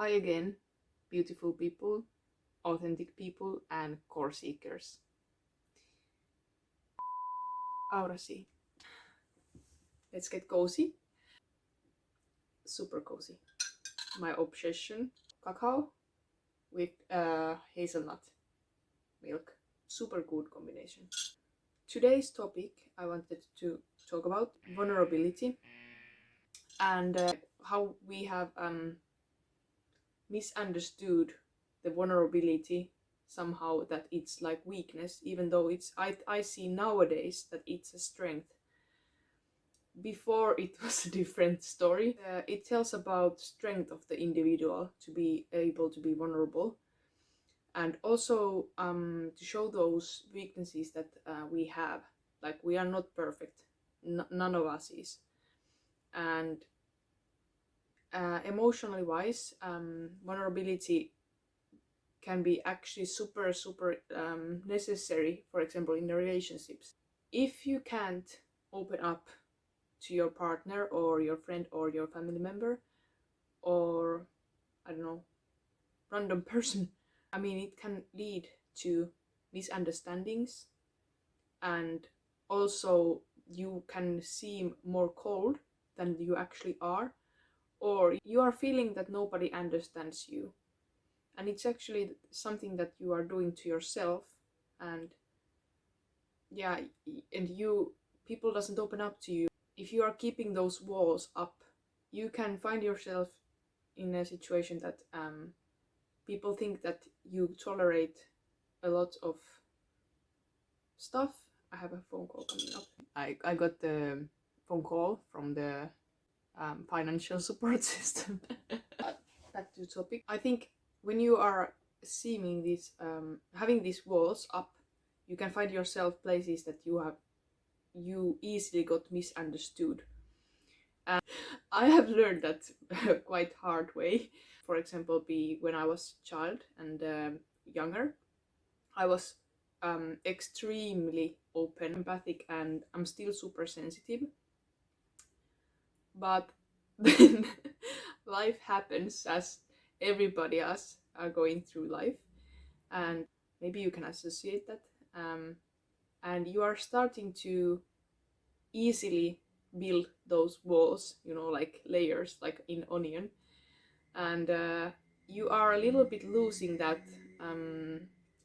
Hi again, beautiful people, authentic people, and core seekers. Ahora sí, let's get cozy. Super cozy. My obsession, cacao with hazelnut milk. Super good combination. Today's topic I wanted to talk about vulnerability and how we have misunderstood the vulnerability somehow, that it's like weakness, even though I see nowadays that it's a strength. Before it was a different story. It tells about strength of the individual to be able to be vulnerable, and also to show those weaknesses that we have. Like, we are not perfect, none of us is. And emotionally wise, vulnerability can be actually super necessary, for example in the relationships. If you can't open up to your partner or your friend or your family member, or I don't know, random person, I mean, it can lead to misunderstandings, and also you can seem more cold than you actually are, or you are feeling that nobody understands you, and it's actually something that you are doing to yourself. And yeah, and people doesn't open up to you. If you are keeping those walls up, you can find yourself in a situation that people think that you tolerate a lot of stuff. I have a phone call coming up. I got the phone call from the financial support system. Back to the topic. I think when you are seeing this, having these walls up, you can find yourself places that you easily got misunderstood. And I have learned that quite hard way. For example, when I was a child and younger, I was extremely open, empathic, and I'm still super sensitive. But then life happens, as everybody else are going through life, and maybe you can associate that. And you are starting to easily build those walls, like layers, like in onion, and you are a little bit losing that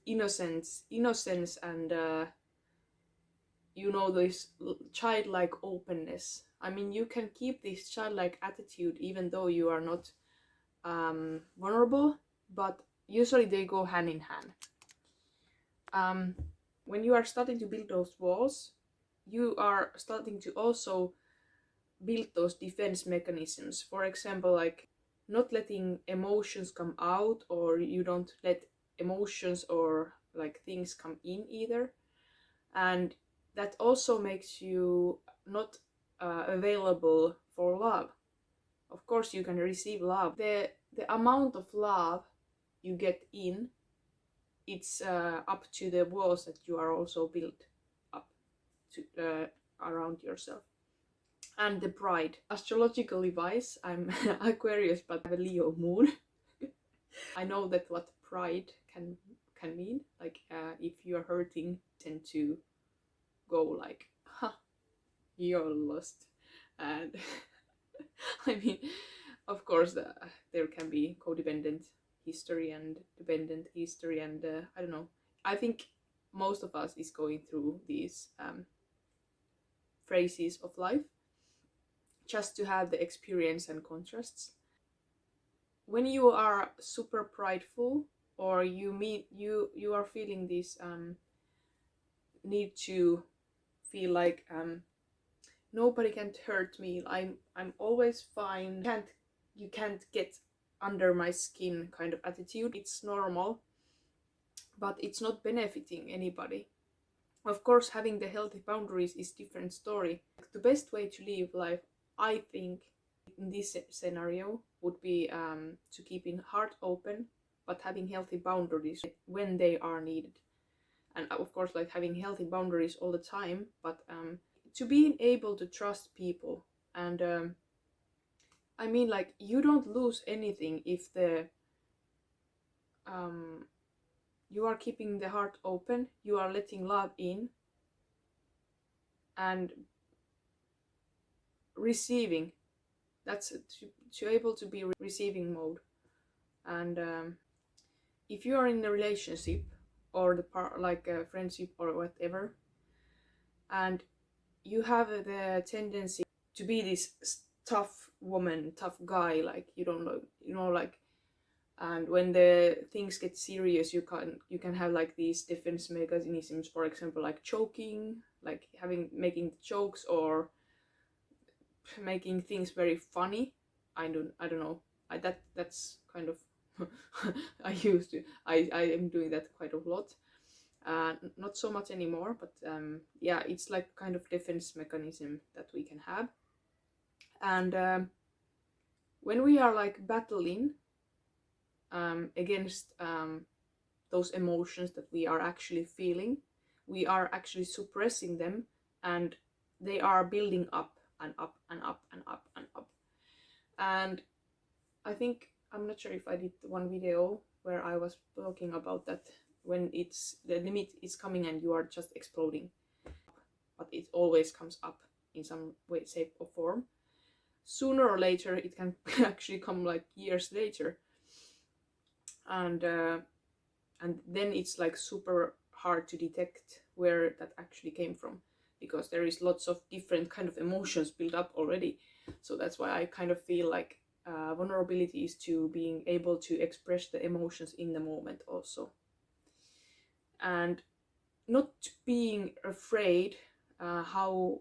innocence, and this childlike openness. I mean, you can keep this childlike attitude even though you are not vulnerable, but usually they go hand in hand. When you are starting to build those walls, you are starting to also build those defense mechanisms. For example, like not letting emotions come out, or you don't let emotions or like things come in either. And that also makes you not available for love. Of course, you can receive love. The amount of love you get in, it's up to the walls that you are also built up to around yourself. And the pride. Astrologically wise, I'm Aquarius, but I have a Leo moon. I know that what pride can mean. Like if you're hurting, tend to go like, "Ha, you're lost," and I mean, of course, there can be codependent history and dependent history, and I don't know. I think most of us is going through these phases of life, just to have the experience and contrasts. When you are super prideful, or you are feeling this need to feel like nobody can hurt me, I'm always fine, you can't get under my skin kind of attitude. It's normal, but it's not benefiting anybody. Of course, having the healthy boundaries is different story. The best way to live life, I think, in this scenario would be to keep in heart open, but having healthy boundaries when they are needed. And of course, like having healthy boundaries all the time, but to being able to trust people, and I mean, like, you don't lose anything if the um you are keeping the heart open, you are letting love in and receiving. That's to able to be receiving mode. And if you are in a relationship or the part like a friendship or whatever, and you have the tendency to be this tough woman, tough guy, like you don't know, like, and when the things get serious, you can have like these defense mechanisms, for example, like choking, like making jokes or making things very funny. I don't know. That's kind of I am doing that quite a lot. Not so much anymore, but yeah, it's like kind of defense mechanism that we can have. And when we are like battling against those emotions that we are actually feeling, we are actually suppressing them, and they are building up and up and up and up and up. And I think, I'm not sure if I did one video where I was talking about that, when it's the limit is coming and you are just exploding, but it always comes up in some way, shape, or form. Sooner or later, it can actually come like years later, and then it's like super hard to detect where that actually came from, because there is lots of different kind of emotions built up already. So that's why I kind of feel like vulnerability is to being able to express the emotions in the moment also, and not being afraid how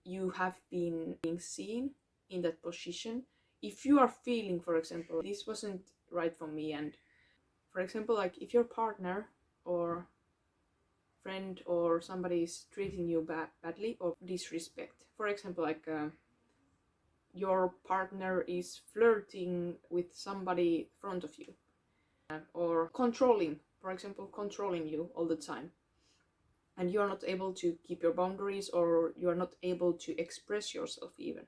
you have been being seen in that position. If you are feeling, for example, this wasn't right for me, and for example, like if your partner or friend or somebody is treating you badly or disrespect, for example, like your partner is flirting with somebody in front of you, or controlling, for example, controlling you all the time, and you are not able to keep your boundaries, or you are not able to express yourself even.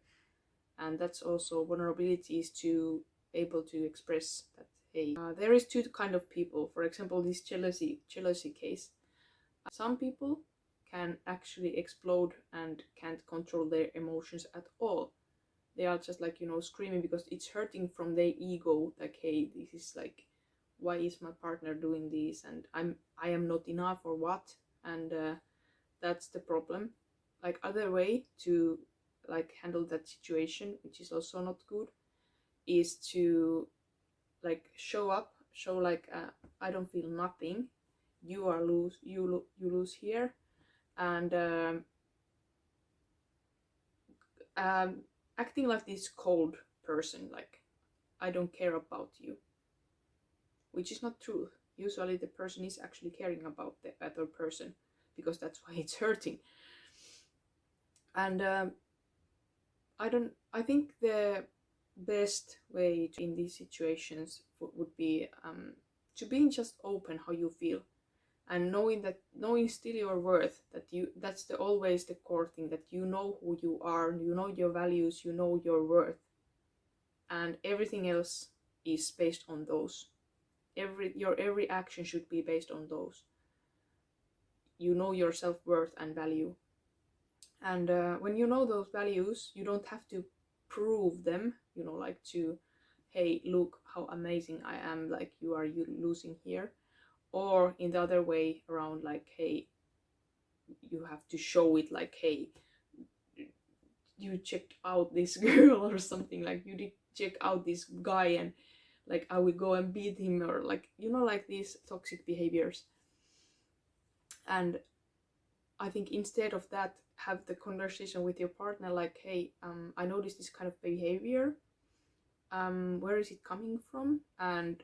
And that's also vulnerabilities, to able to express that, hey, there is two kind of people. For example, this jealousy case, some people can actually explode and can't control their emotions at all. They are just like, screaming because it's hurting from their ego, like, hey, this is like, why is my partner doing this, and I am not enough, or what. And that's the problem. Like, other way to like handle that situation, which is also not good, is to like show like, I don't feel nothing, you are lose you lose here. And um, acting like this cold person, like, I don't care about you, which is not true. Usually the person is actually caring about the other person, because that's why it's hurting. And I think the best way in these situations would be to being just open how you feel, and knowing still your worth, that's always the core thing, that you know who you are, you know your values, you know your worth, and everything else is based on those. Every action should be based on those. You know your self-worth and value. And when you know those values, you don't have to prove them, like, to, hey, look how amazing I am, like, you losing here. Or in the other way around, like, hey, you have to show it, like, hey, you checked out this girl, or something, like, you did check out this guy, and like, I will go and beat him, or like, like these toxic behaviors. And I think instead of that, have the conversation with your partner, like, hey, I noticed this kind of behavior, where is it coming from, and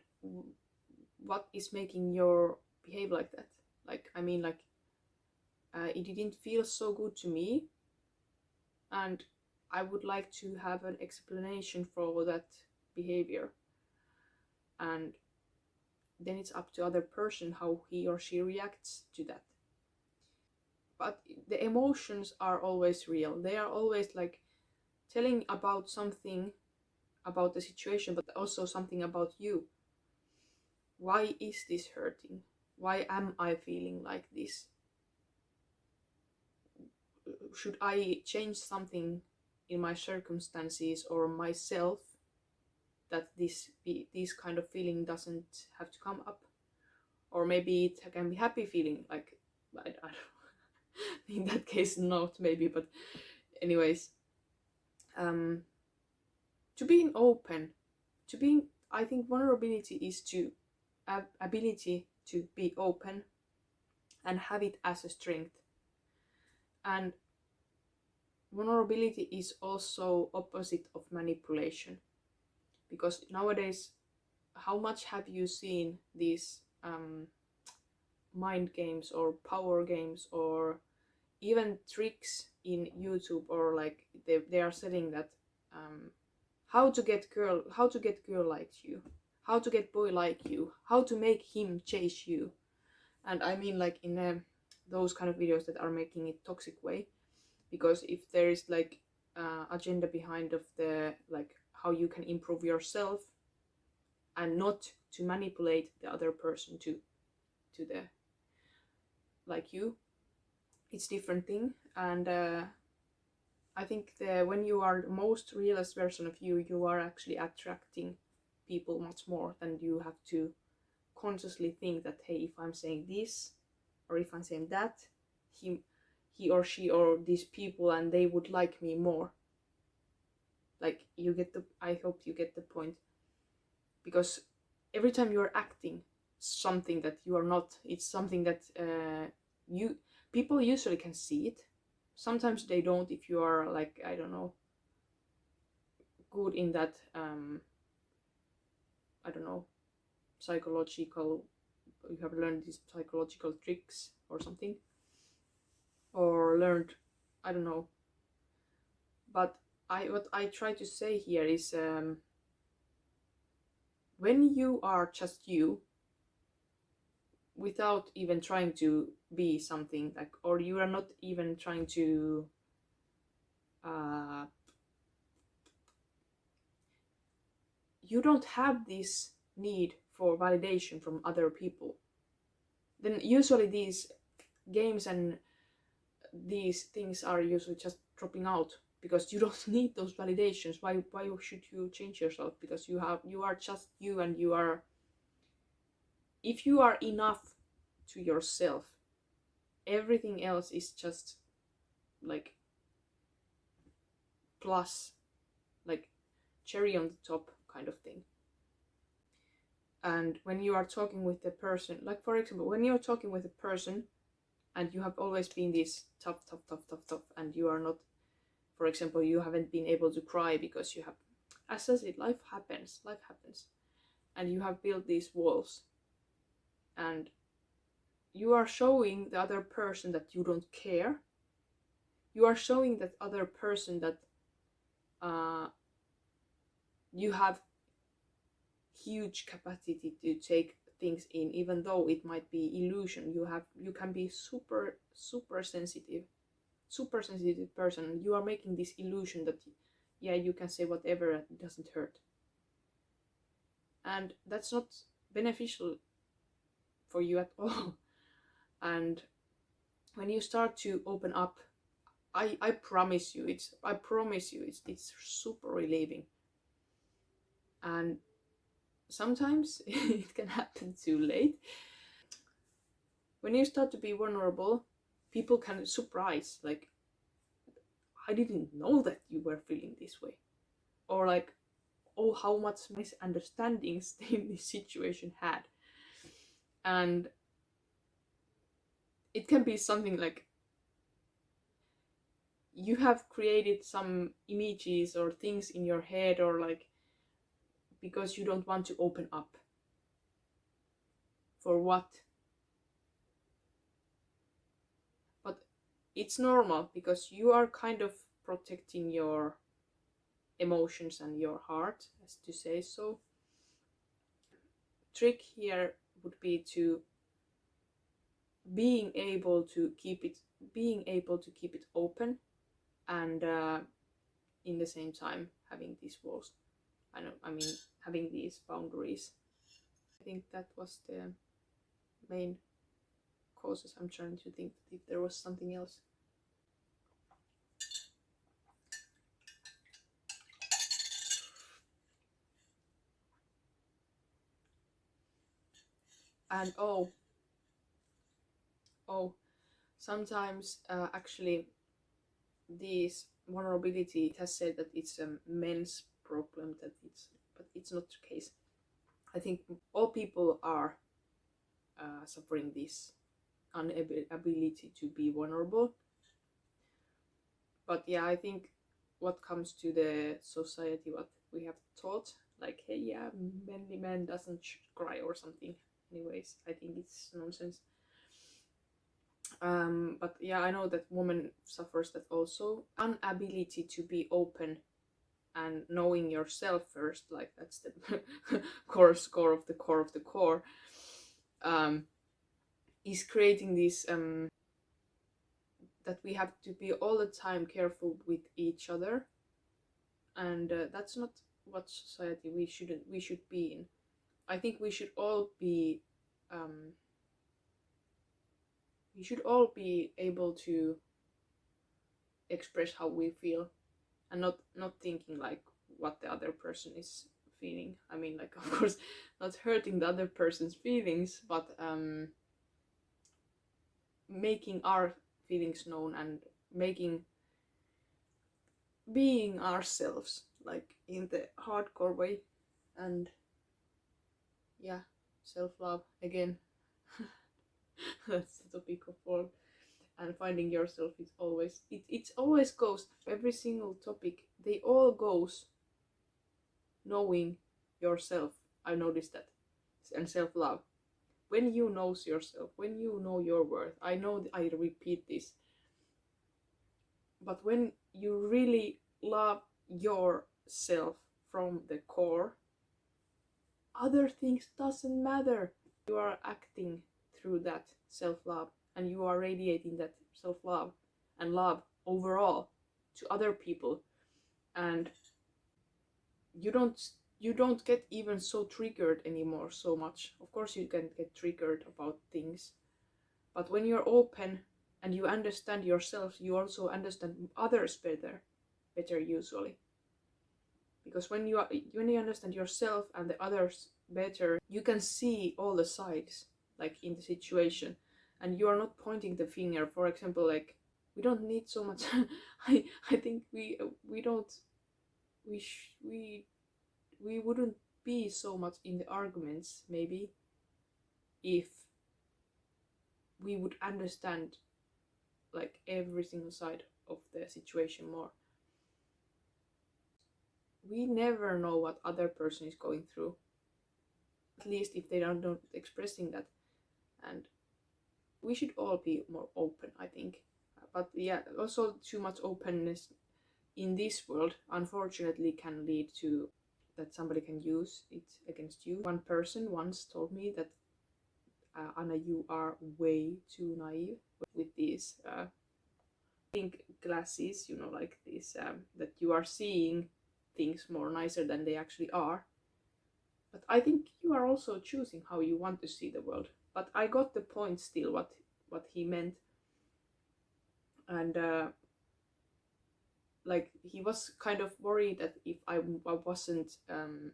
what is making your behave like that. Like, I mean, like, it didn't feel so good to me, and I would like to have an explanation for that behavior. And then it's up to other person how he or she reacts to that. But the emotions are always real. They are always like telling about something about the situation, but also something about you. Why is this hurting? Why am I feeling like this? Should I change something in my circumstances or myself that this kind of feeling doesn't have to come up? Or maybe it can be happy feeling, like I don't in that case not maybe, but anyways, to being open, to being, I think vulnerability is to ability to be open and have it as a strength. And vulnerability is also opposite of manipulation, because nowadays, how much have you seen these mind games or power games or even tricks in YouTube, or like they are saying that how to get girl like you, how to get boy like you, how to make him chase you. And I mean, like in those kind of videos that are making it toxic way, because if there is like agenda behind of the, like how you can improve yourself and not to manipulate the other person to the like you, it's different thing. And I think when you are the most realist version of you, you are actually attracting people much more than you have to consciously think that, hey, if I'm saying this or if I'm saying that, he or she or these people, and they would like me more. Like, you get the, I hope you get the point. Because every time you're acting something that you are not, it's something that you people usually can see it. Sometimes they don't, if you are like, I don't know, good in that I don't know, psychological, you have learned these psychological tricks or something, or learned, I don't know. But what I try to say here is when you are just you, without even trying to be something, like, or you are not even trying to you don't have this need for validation from other people, then usually these games and these things are usually just dropping out, because you don't need those validations. Why should you change yourself? Because you are just you, and you are, if you are enough to yourself, everything else is just like plus, like cherry on the top kind of thing. And when you are talking with the person, like for example, when you're talking with a person and you have always been this tough, and you are not, for example, you haven't been able to cry because you have, as I said, life happens, and you have built these walls, and you are showing the other person that you don't care. You are showing that other person that you have huge capacity to take things in, even though it might be illusion. You can be super sensitive person. You are making this illusion that, yeah, you can say whatever, it doesn't hurt, and that's not beneficial for you at all. And when you start to open up, I promise you, it's super relieving. And sometimes it can happen too late. When you start to be vulnerable, people can surprise, like, I didn't know that you were feeling this way, or like, oh, how much misunderstandings this situation had. And it can be something like you have created some images or things in your head, or like, because you don't want to open up. For what? But it's normal, because you are kind of protecting your emotions and your heart, as to say so. Trick here would be to being able to keep it open, and in the same time having these walls. I mean, having these boundaries. I think that was the main causes. I'm trying to think if there was something else. And sometimes actually this vulnerability, it has said that it's a men's problem, but it's not the case. I think all people are suffering this inability to be vulnerable. But yeah, I think what comes to the society, what we have taught, like, hey, yeah, manly man doesn't cry or something. Anyways, I think it's nonsense. But yeah, I know that woman suffers that also. Inability to be open and knowing yourself first, like that's the core of the core of the core, is creating this that we have to be all the time careful with each other, and that's not what society we should be in. I think um, we should all be able to express how we feel, and not thinking like what the other person is feeling. I mean, like, of course, not hurting the other person's feelings, but making our feelings known and making being ourselves, like in the hardcore way. And yeah, self-love again. That's the topic of all. And finding yourself is always it always goes, every single topic, they all goes knowing yourself. I noticed that. And self-love, when you knows yourself, when you know your worth. I know I repeat this, but when you really love yourself from the core, other things doesn't matter. You are acting through that self-love, and you are radiating that self-love and love overall to other people, and you don't get even so triggered anymore so much. Of course you can get triggered about things, but when you're open and you understand yourself, you also understand others better usually. Because when you understand yourself and the others better, you can see all the sides, like in the situation, and you are not pointing the finger. For example, like, we don't need so much. I think we don't we wouldn't be so much in the arguments maybe if we would understand like every single side of the situation more. We never know what other person is going through, at least if they are not expressing that. And we should all be more open, I think. But yeah, also too much openness in this world unfortunately can lead to that somebody can use it against you. One person once told me that, Anna, you are way too naive with these pink glasses, like this, that you are seeing things more nicer than they actually are. But I think you are also choosing how you want to see the world. But I got the point still, what he meant. And like, he was kind of worried that if I wasn't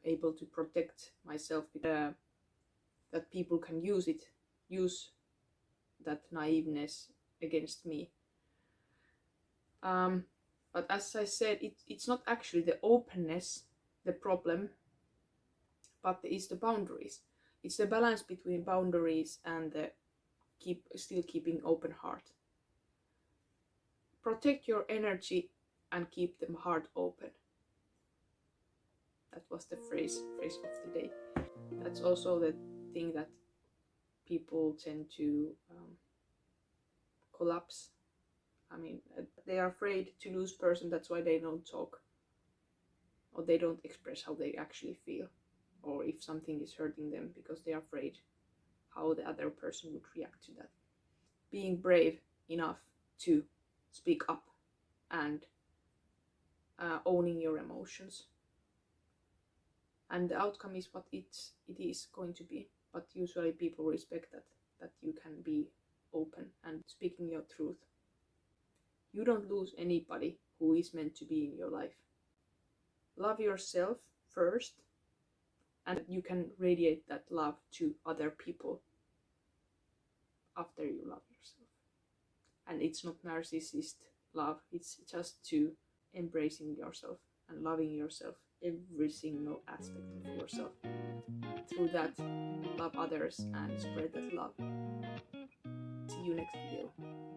able to protect myself, that people can use that naiveness against me. But as I said, it's not actually the openness the problem, but it's the boundaries. It's the balance between boundaries and the still keeping open heart. Protect your energy and keep the heart open. That was the phrase of the day. That's also the thing that people tend to collapse. I mean, they are afraid to lose person. That's why they don't talk, or they don't express how they actually feel, or if something is hurting them, because they are afraid how the other person would react to that. Being brave enough to speak up and owning your emotions. and the outcome is what it is going to be. But usually people respect that you can be open and speaking your truth. You don't lose anybody who is meant to be in your life. Love yourself first, and you can radiate that love to other people after you love yourself. And it's not narcissist love, it's just to embracing yourself and loving yourself, every single aspect of yourself. Through that, love others and spread that love. See you next video.